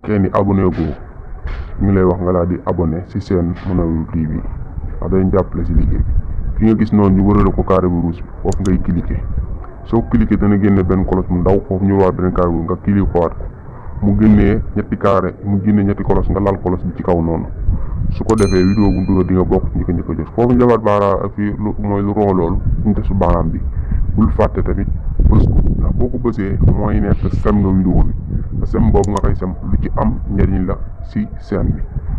fekkee ni abonné goo ñu ngi lay wax nga daal di abonné ci seen Mounawir TV ndax dañu jàppale ci liggéey bi fi nga gis noonu ñu wërale ko carré bu rouge bi foofu ngay cliquer soo cliquer dana génne benn cloche mu ndaw foofu ñu waat beneen carré bu nga cliquer ko waat ko mu génnee ñetti cloche nga laal cloche bi ci kaw noonu su ko defee vidéo bu dugal di nga bokk ci njëkk a jot foofu ñu defaat baaraam fii mooy lu roxo loolu ñu def su baaraam bi bul fàtte tamit bës ko ndax boo ko bësee mooy nekk sem nga vidéo bi te sem boobu nga koy sem lu ci am njëriñ la ci chaîne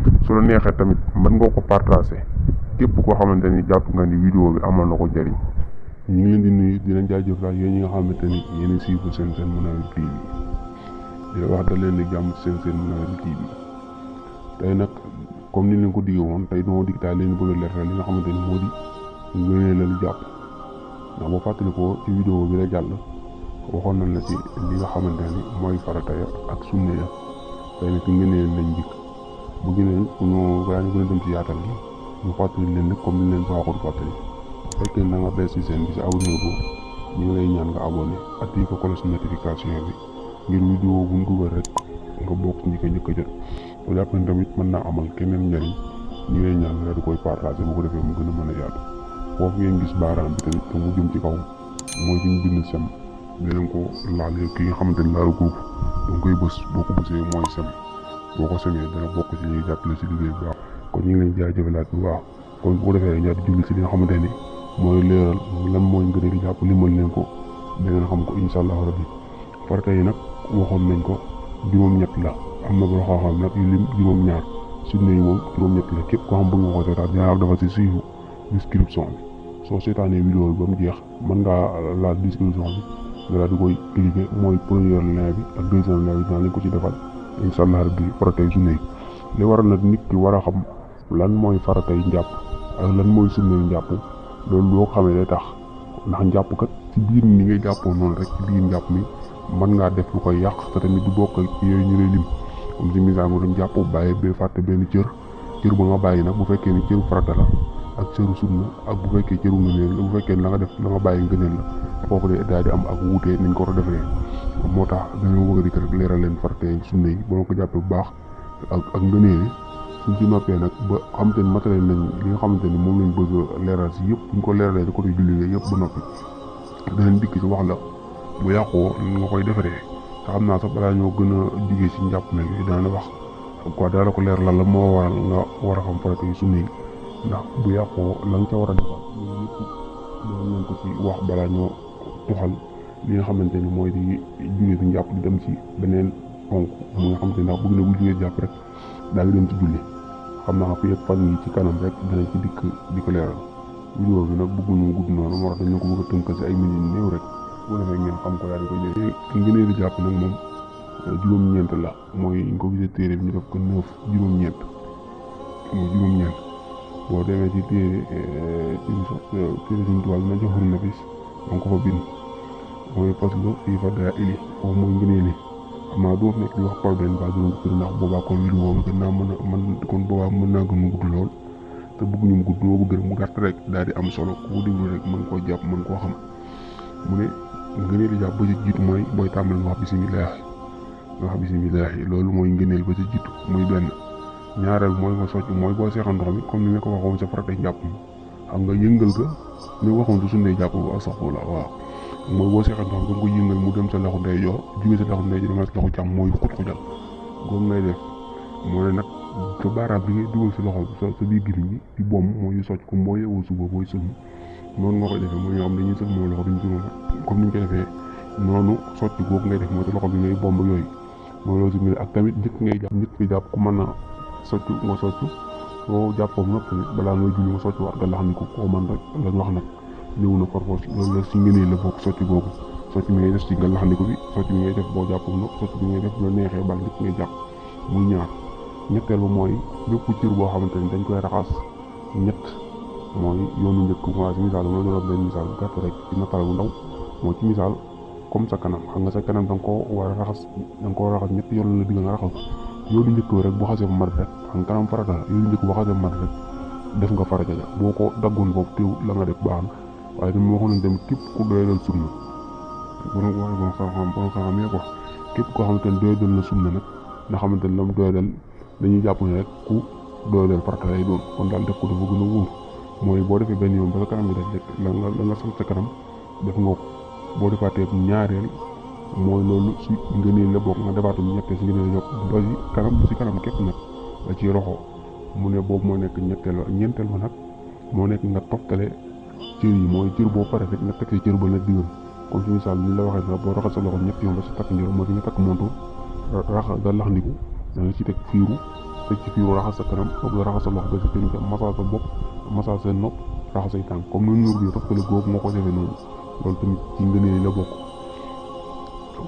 bi su la neexee tamit mën nga ko partager képp koo xamante ni jàpp nga ni vidéo bi amal na ko njëriñ. ñu ngi leen di nuyu di leen jaajëfal yéen ñi nga xamante ni yéen a suivre seen Mounawir TV di wax da leen di jàmm seen Mounawir TV tey nag comme ni leen ko diggee woon tey dama dig leen bëgg a leeral li nga xamante ni moo di ngëneelu jàpp ndax boo fàttali ko ci vidéo bi la jàll waxoon nañ la ci li nga xamante ni mooy farata ya ak sunna ya tey nag ci ngëneel lañ dikk bu gënee ñu balaa ñu gën a dem ci yaatal gi ñu fàttali leen nag comme ni leen baaxul fàttali fekkee na nga bees ci seen bi ci abonné bu ñu ngi lay ñaan nga abonné activé ko cloche notification bi ngir vidéo bu ñu dugal rek nga bokk ci njëkk a jot soo jàpp ne tamit mën naa amal keneen njëriñ ñu ngi lay ñaan nga di koy partager bu ko defee mu gën a mën a yaatu foofu ngeen gis baaraam bi tamit te mu jëm ci kaw mooy fi ñu bind sem dinañ ko laal ki nga xamante ni laalu googu danga koy bës boo ko bësee mooy sem boo ko semee dana bokk ci ñuy jàppale ci liggéey bu baax kon ñu ngi leen jaajëfalaat bu baax kon bu ko defee ñaar julli ci li nga xamante ni mooy leeral lan mooy ngëneel di jàpp limal leen ko da ngeen xam ko incha allahu rabbi farata yi nag waxoon nañ ko juróom-ñett la am na boo xam nag yu lim juróom-ñaar sunna yi moom juróom-ñett la képp koo xam bëgg nga ko seetaan dinaa dafa ci suivu description bi soo seetaanee vidéo bi ba mu jeex mën ngaa laal description bi nga daal di koy cliquer mooy premier lien bi ak deuxième lien bi dinaa leen ko ci defal incha allah rabbi faratay sunna yi li waral nag nit ki war a xam lan mooy faratay njàpp ak lan mooy sunnay njàpp loolu boo ko xamee day tax ndax njàpp kat ci biir ni ngay jàppoo noonu rek ci biir njàpp mi mën ngaa def lu koy yàq te tamit du bokk ak yooyu ñu lay lim comme si misaal nga doon jàpp bàyyi ba fàtte benn cër ba nga bàyyi nag bu fekkee ni cëru farata la ak cëru sunna ak bu fekkee cëru ngëneel la bu fekkee ni la nga def la nga bàyyi ngëneel la foofu de daal di am ak wuute niñ ko war a defee moo tax dañoo bëgg a dikk rek leeral leen farata yi sunna yi ba ko jàppee bu baax ak ngëneel yi suñ ci noppee nag ba xamante ni matériel nañ li nga xamante ni moom lañ bëgg a leeral si yëpp buñ ko leeralee ci côté julli yëpp ba noppi danañ dikk ci wax la bu yàqoo nga koy defaree te xam naa sax balaa ñoo gën a jugee ci njàpp nag yi daana wax quoi daala ko leer la moo waral nga war a xam farata yi sunna yi ndax bu yàqoo la nga ca war a defar loolu yëpp doon nañ ko ci wax balaa ñoo tuxal li nga xamante ni mooy di jugee ci njàpp di dem ci beneen ponk mu nga xamante ni ndax bëgg na bu jugee jàpp rek daal di dem ci julli xam naa fi fan yi ci kanam rek danañ ci dikk di ko leeral vidéo bi nag bëgguñu gudd noonu moo tax dañu ko bëgg a tënk ci ay minutes néew rek bu defee ngeen xam ko yaa di koy dégg ngëneel di jàpp nag moom juróom-ñeent la mooy ñu ko gisee téere bi ñu def ko 9 juróom-ñeent mooy juróom-ñeent boo demee ci téere suñu tubaab bi na joxur na bis danga ko fa bind mooy faslu fii fa daa ili foofu mooy ngëneel yi xam naa doo nekk di wax problème ba dina ko ndax boobaa kon vidéo bi gën naa mën a man kon boobaa mën naa gën a gudd lool te bëgguñu mu gudd doo bëgg rek mu gàtt rek daal di am solo ku déglu rek mën koo jàpp mën koo xam mu ne ngëneel di jàpp ba ci jiitu mooy booy tàmbali nga wax bisimilah loolu mooy ngëneel ba ci jiitu muy benn ñaareel mooy nga socc mooy boo seexal ndox mi comme ni nga ko waxoon sa faratay njàpp mi xam nga yëngal ga ni waxoon su sunnee jàpp bu astaghfirullah waaw mooy boo seexal ndox mi nga ko yëngal mu dem sa loxo ndeyjoor jóge sa loxo ndeyjoor dama sa loxo càmm mooy xut-xutal googu ngay def moo ne nag sa baaraam bi ngay dugal sa loxo sa biir gémmiñ gi di bomb mooy socc ko boo yeewoo suba booy sëlmu noonu nga koy defee mooy ñoo xam dañuy sël moo loxo duñ sëlmu comme ni ñu koy defee noonu socc googu ngay def mooy sa loxo bi ngay bomb yooyu mooy loolu si ngir ak tamit njëkk ngay jàpp ku mën a socc nga socc soo jàppoo nag tamit balaa ngay julli nga socc waat nga lax ni ko koo man rek lañ wax nag ñëw na forfos loolu la si ngëneel la bokk socc googu socc bi ngay def si nga lax ni ko bi socc bi ngay def boo jàppoo nag socc bi ngay def la neexee bal njëkk ngay jàpp muy ñaar ñetteel ba mooy bépp cër boo xamante ni dañ koy raxas ñett mooy yoonu njëkk commencé misaal dama doon benn misaal bu gàtt rek ci nataal bu ndaw moo ci misaal comme sa kanam xam nga sa kanam da nga koo war a raxas ñett yoon la digga nga raxas yoonu njëkk rek boo xasee ba mat rek xam kanam farata la yoonu njëkk boo xasee ba mat rek def nga farata ja boo ko daggoon boobu teew la nga def baax na waaye dama waxoon nañ dem képp ku doyalal sunna borom xam-xam yee ko képp koo xamante ne doyalal na sunna nag nga xamante ni la mu doyadal dañuy jàpp ne rek ku doyadal farata lay doon. kon daal def ko dafa gën a wóor mooy boo defee benn yoon ba sa kanam gi def la nga sant sa kanam def nga ko boo defaatee ñaareel mooy loolu si ngëneel la bokk nga defaatum ñetteel si ngëneel yokk ba si kanam képp nag ba ci roxo mu ne boobu moo nekk ñeenteel ba nag moo nekk nga toftale cër yi mooy cër boo pare rek nga teg sa cër ba la diggam comme si misaal ni la waxee nag boo raxas sa loxo ñetti yoon ba si takk njëriñ mooy fi nga takk monto nga laxndiku da nga ci teg fiiru raxas sa kanam foog nga raxas sa loxo ba sa cër nga massage sa bopp massage sa nopp raxas say tànk comme noonu ñur bi toftale googu moo ko defee noonu loolu tamit ci ngëneel la bokk.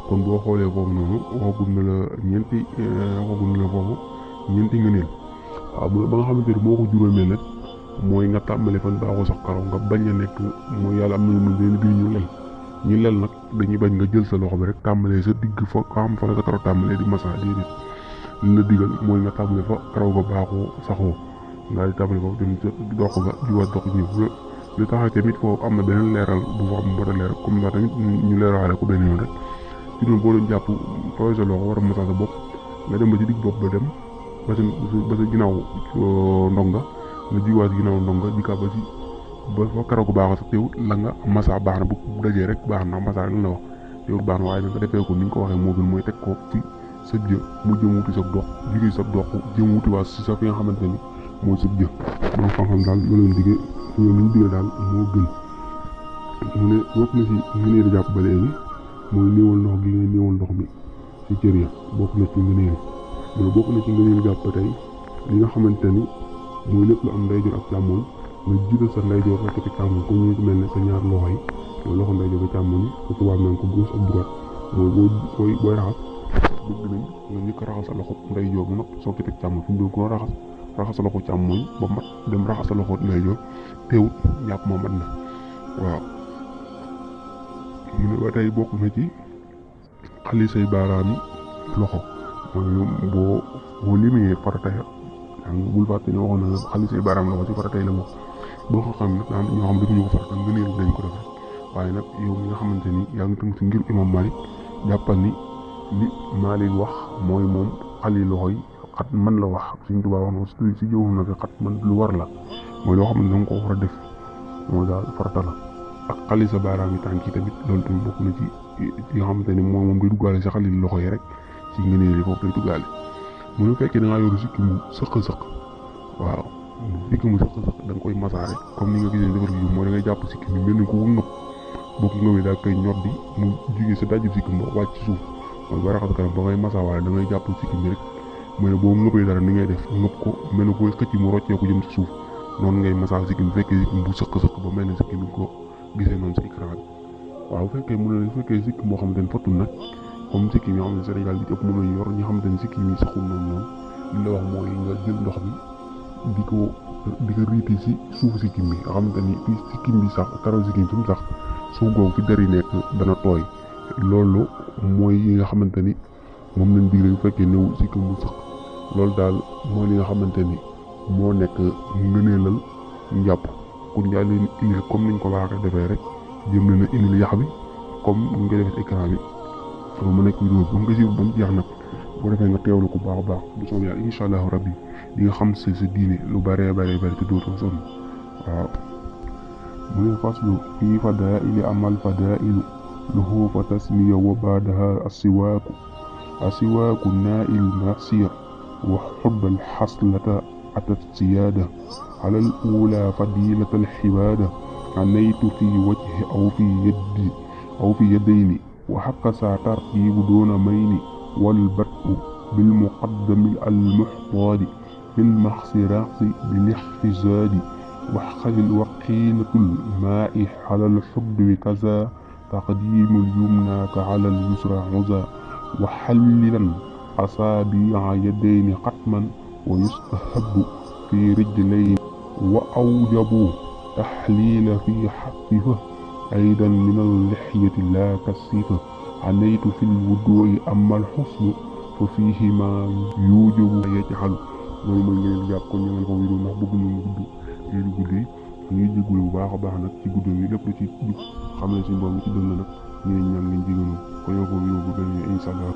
kon boo xoolee foofu noonu waxagul na la foofu ñeenti ngëneel waaw ba nga xamante ni moo ko juróomee nag mooy nga tàmbale fan baaxoo sax karaw nga bañ a nekk mooy yàlla am na ñu leen biir ñu lel nag dañuy bañ nga jël sa loxo bi rek tàmbalee sa digg fa xam fa la sa karaw tàmbalee di massa déedéet li la digal mooy nga tàmbale fa karaw ga baaxoo saxoo nga di tàmbale foofu dem dox ga jiwaat dox ñëw li tax tamit foofu am na beneen leeral bu fa am bota leeral comme ça tamit ñu leeralaale ko benn yoon rek ci doon boo doon jàpp fooy sa loxo war a massa sa bopp nga dem ba ci digg bopp ba dem ba sa ginnaaw ndonga nga jiwaat ginnaaw ndonga jikkaa ba fa karaw gu baax sa teewut la nga massa baax na bu dajee rek baax na massa rek la wax teewut baax na waaye nag nga defee ko ni nga ko waxee moo gën mooy teg ko fi sa jë mu jëm wuti sa dox jugee sa dox jëm wuti waa si sa fi nga xamante ni mooy sa jë borom xam-xam daal loolu leen diggee ñoom li ñu diggee daal moo gën mu ne bokk na si ngëneel di jàpp ba léegi mooy néewal ndox gi ngay néewal ndox mi si cër ya bokk na ci ngëneel mu ne bokk na ci ngëneel jàpp ba tey li nga xamante ni mooy lépp lu am ndeyjoor ak càmmoñ nga jiital sa ndeyjoor rek ci càmmoñ comme ñu mel ne sa ñaar loxo yi mooy loxo ndeyjoor ba càmmoñ ko tubaab naan ko gauche ak droite mooy booy raxas bëgg nañ nga njëkk a raxas sa loxo ndeyjoor bu noppi soo ko teg càmmoñ fu mu doon ko raxas sa loxo càmmoñ ba mat dem raxas sa loxo ndeyjoor teewut ñàpp moo mat na waaw. mu ne ba tey bokk na ci xali say baaraami loxo mooy boo limee farata ya bul fàtte ne waxoon na la xali say baaraam loxo ci farata yi la bokk boo ko xam nag daan ñoo xam defuñu ko farata nga neelu dañ ko def rek waaye nag yow mi nga xamante ni yaa ngi tënk ci ngir imam Malik jàppal ni li Malik wax mooy moom xali loxo yi xat man la wax Sëriñ Tuubaa wax na si jëwum na fi xat man lu war la mooy loo xam ne danga ko war a def mooy daal farata la ak xali sa baaraam yi tànk yi tamit loolu tamit bokk na ci nga xamante ni moom day duggaale sa xali loxo yi rek ci ngëneel yi foofu lay duggaale mu ne fekkee da ngaa yoru sikki mu sëq-sëq waaw sikki mu sëq-sëq da nga koy masaare comme ni nga gisee defar gi mooy da ngay jàpp sikki bi mel ni ko ngëp boo ko ngëwee daal koy ñor di mu jugee sa dajju sikki ba wàcc ci suuf mooy ba raxas kanam ba ngay masaawaale da ngay jàpp sikki bi rek mooy ne boo ngëpee dara ni ngay def ngëp ko mel ni koy xëcc mu roccee ko jëm ci suuf noonu ngay masaa sikki bi fekkee sikki bu sëq-sëq ba mel ni sikki bi ko gisee noonu si écran bi waaw bu fekkee sikki boo xamante ne fattul nag comme sikki yi nga xam ne Sénégal bi ci ëpp mënuñ yor ñi xamante ne sikki yi saxul noonu li la wax mooy nga jël ndox mi di ko riiti si suufu sikkim bi nga xamante ni fii sikkim bi sax karaw sikkim fi mu sax suuf googu fi dari nekk dana tooy loolu mooy yi nga xamante ni moom lañ digle bu fekkee néew sikkim bu sax loolu daal mooy li nga xamante ni moo nekk ngëneelal njàpp ku njaa leen indil comme niñ ko baaxee defee rek jëm leen a indil yax bi comme ni ñu koy defee ci écran bi mu nekk vidéo bi ba mu ko siiw ba mu jeex nag boo defee nga teewlu ko baax a baax bu soobee yàlla incha allahu rabbi di nga xam sa diine lu bëree bëri te dootoo sonn waaw. mu ne faslu fii fadaili amal fadailu lahu fa tasmiya wa baadaha asiwaaku naa'il masiya wa xubbal xaslata atat siyaada alal uula fadilatal xibaada anaytu fi wajhi aw fi yadayni وحق ترتيب دون مين والبدء بالمقدم المحتاج في المخصرات بالاحتزاج وقيلة الماء على الحب كذا تقديم اليمنى على اليسرى عزا وحللا أصابع يدين قطما ويستحب في رجلين وأوجب تحليل في حقه أيضا من اللحية لا كالصفة عنيت في الوضوء أما الحسن ففيهما يوجب يجعل loolu mooy ngeen jàpp ko ñëwal ko vidéo ndax bëgg ñu gudd lii guddi ñuy jégalu bu baax a baax nag ci guddi yi lépp lu ci jub xam ne suñu borom ci dëng nag ñu ne ñaan ngeen jégalu ko ñëw ko vidéo bu gën a incha allah